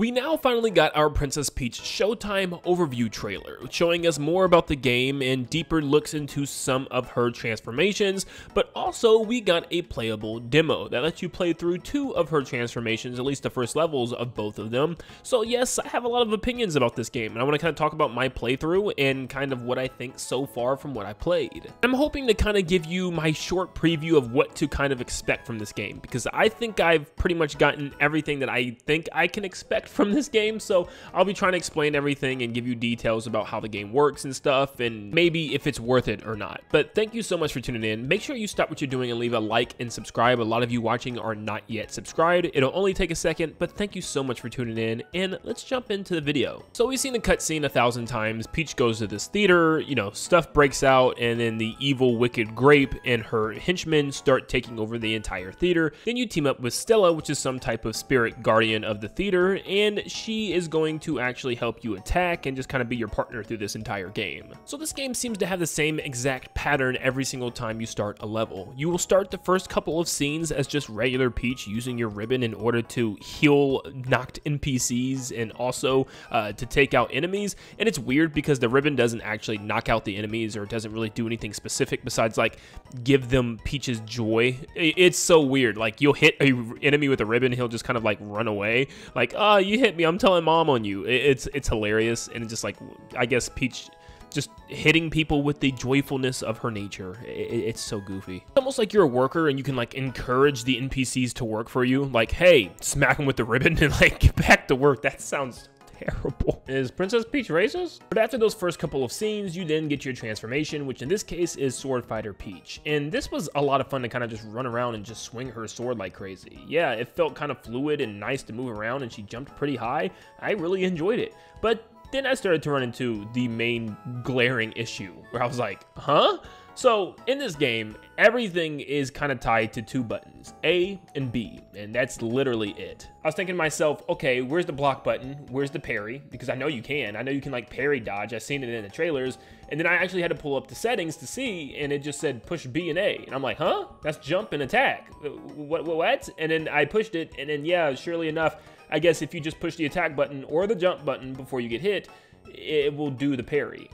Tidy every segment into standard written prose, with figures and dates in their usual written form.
We now finally got our Princess Peach Showtime overview trailer, showing us more about the game and deeper looks into some of her transformations, but also we got a playable demo that lets you play through 2 of her transformations, at least the first levels of both of them. So yes, I have a lot of opinions about this game, and I want to kind of talk about my playthrough and kind of what I think so far from what I played. I'm hoping to kind of give you my short preview of what to kind of expect from this game, because I think I've pretty much gotten everything that I think I can expect from this game, so I'll be trying to explain everything and give you details about how the game works and stuff, and maybe if it's worth it or not. But thank you so much for tuning in. Make sure you stop what you're doing and leave a like and subscribe. A lot of you watching are not yet subscribed. It'll only take a second, but thank you so much for tuning in, and let's jump into the video. So we've seen the cutscene 1,000 times. Peach goes to this theater, you know, stuff breaks out, and then the evil wicked Grape and her henchmen start taking over the entire theater. Then you team up with Stella, which is some type of spirit guardian of the theater, and she is going to actually help you attack and just kind of be your partner through this entire game. So this game seems to have the same exact pattern every single time you start a level. You will start the first couple of scenes as just regular Peach using your ribbon in order to heal knocked NPCs and also to take out enemies. And it's weird because the ribbon doesn't actually knock out the enemies or doesn't really do anything specific besides like give them Peach's joy. It's so weird. Like you'll hit an enemy with a ribbon, he'll just kind of like run away. Like, oh, you hit me, I'm telling mom on you. It's hilarious, and it's just like, I guess Peach just hitting people with the joyfulness of her nature. It's so goofy. It's almost like you're a worker and you can like encourage the NPCs to work for you. Like, hey, smack them with the ribbon and like get back to work. That sounds terrible. Is Princess Peach racist? But after those first couple of scenes, you then get your transformation, which in this case is Sword Fighter Peach. And this was a lot of fun to kind of just run around and just swing her sword like crazy. Yeah, it felt kind of fluid and nice to move around, and she jumped pretty high. I really enjoyed it. But then I started to run into the main glaring issue where I was like, huh? So in this game, everything is kind of tied to 2 buttons, A and B, and that's literally it. I was thinking to myself, okay, where's the block button? Where's the parry? Because I know you can. I know you can like parry dodge. I've seen it in the trailers. And then I actually had to pull up the settings to see, and it just said push B and A. And I'm like, huh? That's jump and attack. What? And then I pushed it, and then yeah, surely enough, I guess if you just push the attack button or the jump button before you get hit, it will do the parry.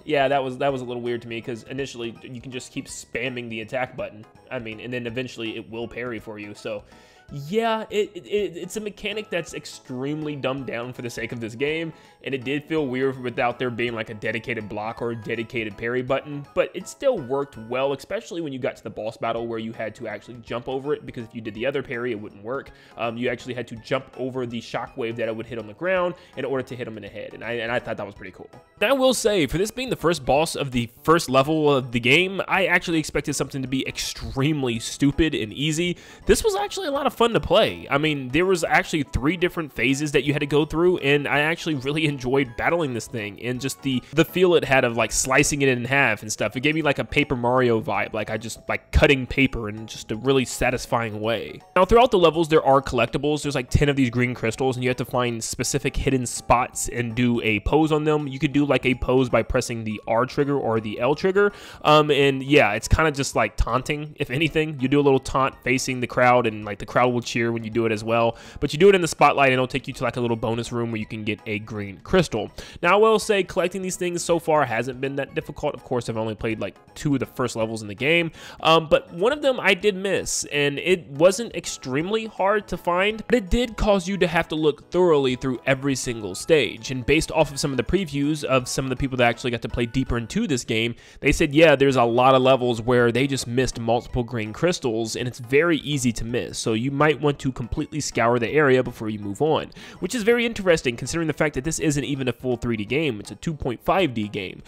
Yeah, that was a little weird to me, because initially you can just keep spamming the attack button. I mean, and then eventually it will parry for you. So yeah, it's a mechanic that's extremely dumbed down for the sake of this game, and it did feel weird without there being like a dedicated block or a dedicated parry button, but it still worked well, especially when you got to the boss battle where you had to actually jump over it, because if you did the other parry, it wouldn't work. You actually had to jump over the shockwave that it would hit on the ground in order to hit him in the head, and I thought that was pretty cool. Now, I will say, for this being the first boss of the first level of the game, I actually expected something to be extremely stupid and easy. This was actually a lot of fun to play. I mean, there was actually 3 different phases that you had to go through, and I actually really enjoyed battling this thing, and just the feel it had of like slicing it in half and stuff. It gave me like a Paper Mario vibe, like I just like cutting paper in just a really satisfying way. Now, throughout the levels, there are collectibles. There's like 10 of these green crystals, and you have to find specific hidden spots and do a pose on them. You could do like a pose by pressing the R trigger or the L trigger, and yeah, it's kind of just like taunting. If anything, you do a little taunt facing the crowd, and like the crowd will cheer when you do it as well. But you do it in the spotlight, and it'll take you to like a little bonus room where you can get a green crystal. Now, I will say collecting these things so far hasn't been that difficult. Of course, I've only played like 2 of the first levels in the game, but one of them I did miss, and it wasn't extremely hard to find, but it did cause you to have to look thoroughly through every single stage. And based off of some of the previews of some of the people that actually got to play deeper into this game, they said, yeah, there's a lot of levels where they just missed multiple green crystals, and it's very easy to miss. So you might want to completely scour the area before you move on, which is very interesting considering the fact that this isn't even a full 3D game. It's a 2.5D game.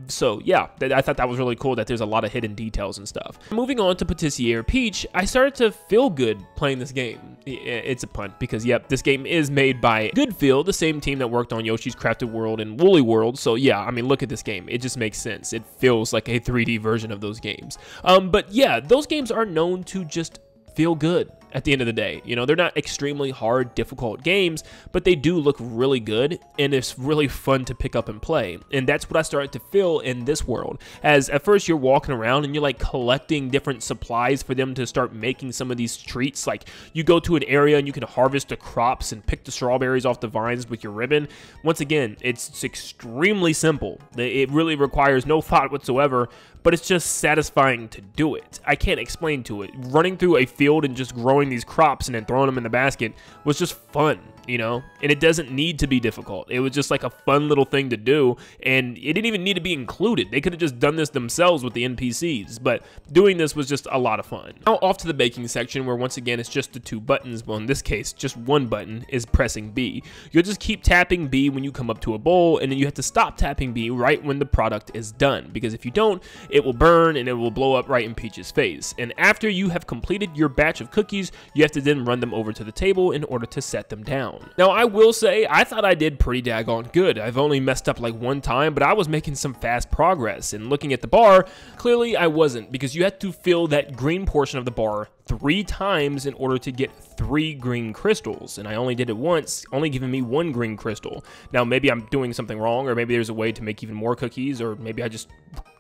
So yeah, I thought that was really cool that there's a lot of hidden details and stuff. Moving on to Patissiere Peach, I started to feel good playing this game. It's a pun, because yep, this game is made by Goodfeel, the same team that worked on Yoshi's Crafted World and Woolly World. So yeah, I mean, look at this game. It just makes sense. It feels like a 3D version of those games. But yeah, those games are known to just feel good. at the end of the day. You know, they're not extremely hard, difficult games, but they do look really good, and it's really fun to pick up and play. And that's what I started to feel in this world. As at first you're walking around and you're like collecting different supplies for them to start making some of these treats. Like you go to an area and you can harvest the crops and pick the strawberries off the vines with your ribbon. Once again, it's extremely simple. It really requires no thought whatsoever, but it's just satisfying to do it. I can't explain to it. Running through a field and just growing these crops and then throwing them in the basket was just fun, you know? And it doesn't need to be difficult. It was just like a fun little thing to do, and it didn't even need to be included. They could have just done this themselves with the NPCs, but doing this was just a lot of fun. Now off to the baking section, where once again it's just the 2 buttons. Well, in this case, just one button is pressing B. You'll just keep tapping B when you come up to a bowl, and then you have to stop tapping B right when the product is done, because if you don't, it will burn and it will blow up right in Peach's face. And after you have completed your batch of cookies, you have to then run them over to the table in order to set them down. Now I will say, I thought I did pretty daggone good. I've only messed up like one time, but I was making some fast progress. And looking at the bar, clearly I wasn't, because you had to fill that green portion of the bar 3 times in order to get 3 green crystals, and I only did it once, only giving me 1 green crystal. Now maybe I'm doing something wrong, or maybe there's a way to make even more cookies, or maybe I just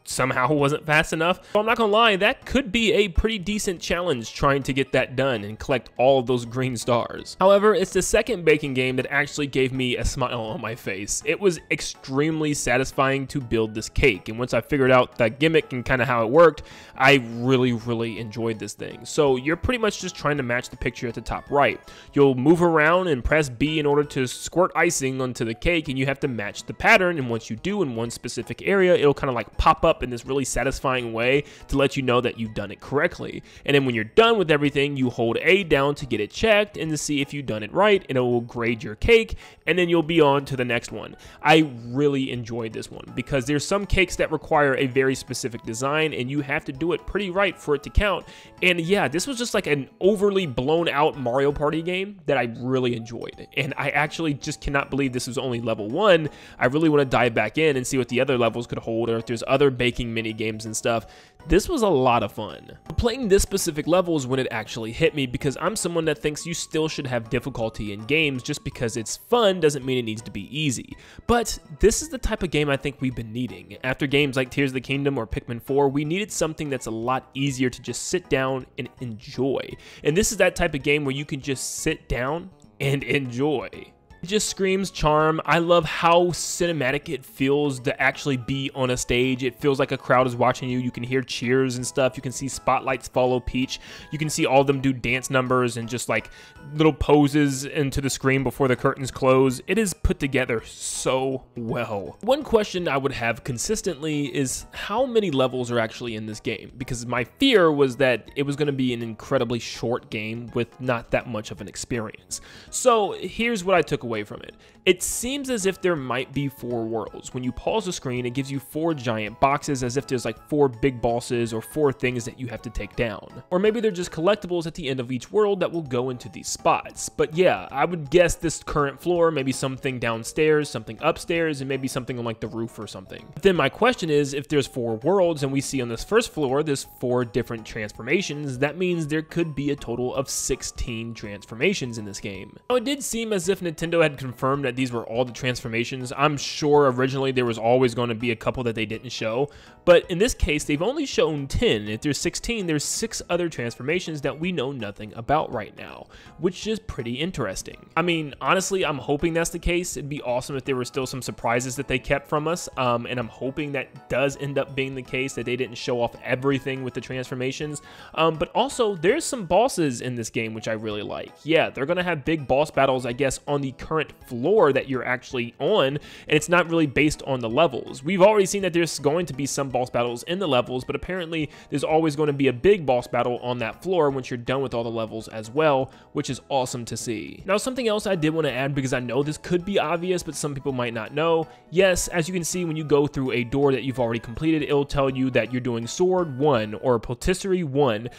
somehow wasn't fast enough. So I'm not gonna lie, that could be a pretty decent challenge trying to get that done and collect all of those green stars. However, it's the second baking game that actually gave me a smile on my face. It was extremely satisfying to build this cake, and once I figured out that gimmick and kind of how it worked, I really enjoyed this thing. So you're pretty much just trying to match the picture at the top right. You'll move around and press B in order to squirt icing onto the cake, and you have to match the pattern, and once you do in one specific area, it'll kind of like pop up in this really satisfying way to let you know that you've done it correctly. And then when you're done with everything, you hold A down to get it checked and to see if you've done it right, and it will grade your cake, and then you'll be on to the next one. I really enjoyed this one because there's some cakes that require a very specific design, and you have to do it pretty right for it to count. And yeah, this was just like an overly blown out Mario Party game that I really enjoyed, and I actually just cannot believe this was only level 1. I really want to dive back in and see what the other levels could hold, or if there's other baking mini games and stuff. This was a lot of fun. Playing this specific level is when it actually hit me, because I'm someone that thinks you still should have difficulty in games. Just because it's fun doesn't mean it needs to be easy. But this is the type of game I think we've been needing. After games like Tears of the Kingdom or Pikmin 4, we needed something that's a lot easier to just sit down and enjoy. And this is that type of game where you can just sit down and enjoy. It just screams charm. I love how cinematic it feels to actually be on a stage. It feels like a crowd is watching you. You can hear cheers and stuff. You can see spotlights follow Peach. You can see all of them do dance numbers and just like little poses into the screen before the curtains close. It is put together so well. One question I would have consistently is how many levels are actually in this game? Because my fear was that it was going to be an incredibly short game with not that much of an experience. So here's what I took away from it. It seems as if there might be 4 worlds. When you pause the screen, it gives you 4 giant boxes, as if there's like 4 big bosses or 4 things that you have to take down. Or maybe they're just collectibles at the end of each world that will go into these spots. But yeah, I would guess this current floor, maybe something downstairs, something upstairs, and maybe something on like the roof or something. But then my question is, if there's 4 worlds and we see on this first floor there's 4 different transformations, that means there could be a total of 16 transformations in this game. Now, it did seem as if Nintendo had confirmed that these were all the transformations. I'm sure originally there was always going to be a couple that they didn't show, but in this case they've only shown 10. If there's 16, there's 6 other transformations that we know nothing about right now, which is pretty interesting. I mean, honestly, I'm hoping that's the case. It'd be awesome if there were still some surprises that they kept from us, and I'm hoping that does end up being the case, that they didn't show off everything with the transformations. But also, there's some bosses in this game which I really like. Yeah, they're gonna have big boss battles, I guess, on the current floor that you're actually on, and it's not really based on the levels. We've already seen that there's going to be some boss battles in the levels, but apparently there's always going to be a big boss battle on that floor once you're done with all the levels as well, which is awesome to see. Now, something else I did want to add, because I know this could be obvious, but some people might not know. Yes, as you can see, when you go through a door that you've already completed, it'll tell you that you're doing Sword 1 or Patisserie 1,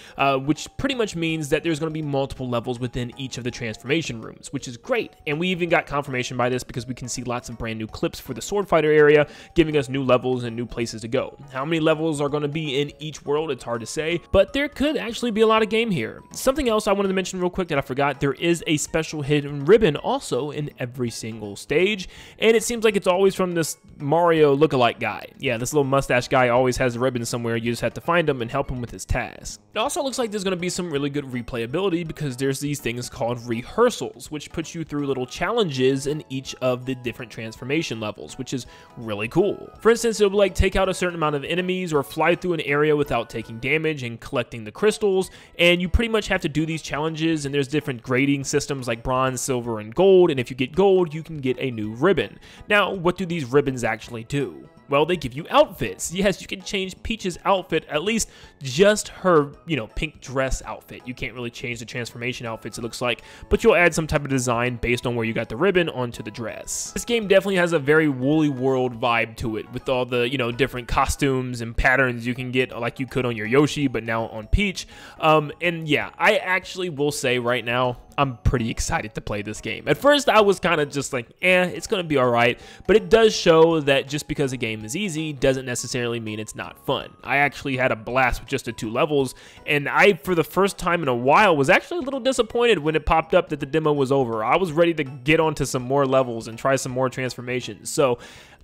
which pretty much means that there's going to be multiple levels within each of the transformation rooms, which is great. And we even even got confirmation by this because we can see lots of brand new clips for the sword fighter area, giving us new levels and new places to go. How many levels are going to be in each world, it's hard to say, but there could actually be a lot of game here. Something else I wanted to mention real quick that I forgot, there is a special hidden ribbon also in every single stage, and it seems like it's always from this Mario lookalike guy. Yeah, this little mustache guy always has a ribbon somewhere, you just have to find him and help him with his task. It also looks like there's going to be some really good replayability because there's these things called rehearsals, which puts you through little challenges in each of the different transformation levels, which is really cool. For instance, it'll be like take out a certain amount of enemies or fly through an area without taking damage and collecting the crystals, and you pretty much have to do these challenges, and there's different grading systems like bronze, silver, and gold, and if you get gold, you can get a new ribbon. Now, what do these ribbons actually do? Well, they give you outfits. Yes, you can change Peach's outfit, at least just her, pink dress outfit. You can't really change the transformation outfits, it looks like, but you'll add some type of design based on where you got the ribbon onto the dress. This game definitely has a very Woolly World vibe to it, with all the, different costumes and patterns you can get like you could on your Yoshi, but now on Peach. And yeah, I actually will say right now, I'm pretty excited to play this game. At first, I was kind of just like, it's going to be all right, but it does show that just because a game is easy doesn't necessarily mean it's not fun. I actually had a blast with just the 2 levels, and I, for the first time in a while, was actually a little disappointed when it popped up that the demo was over. I was ready to get onto some more levels and try some more transformations. So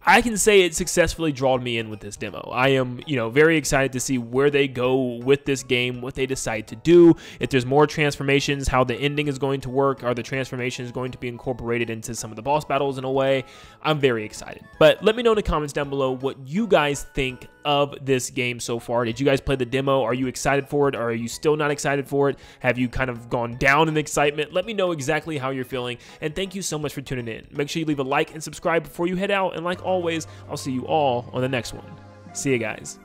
I can say it successfully drawed me in with this demo. I am, very excited to see where they go with this game, what they decide to do, if there's more transformations, how the ending is going to work, are the transformations going to be incorporated into some of the boss battles in a way. I'm very excited. But let me know in the comments down below what you guys think of this game so far. Did you guys play the demo? Are you excited for it? Or are you still not excited for it? Have you kind of gone down in excitement? Let me know exactly how you're feeling, and thank you so much for tuning in. Make sure you leave a like and subscribe before you head out, and like always, I'll see you all on the next one. See you guys.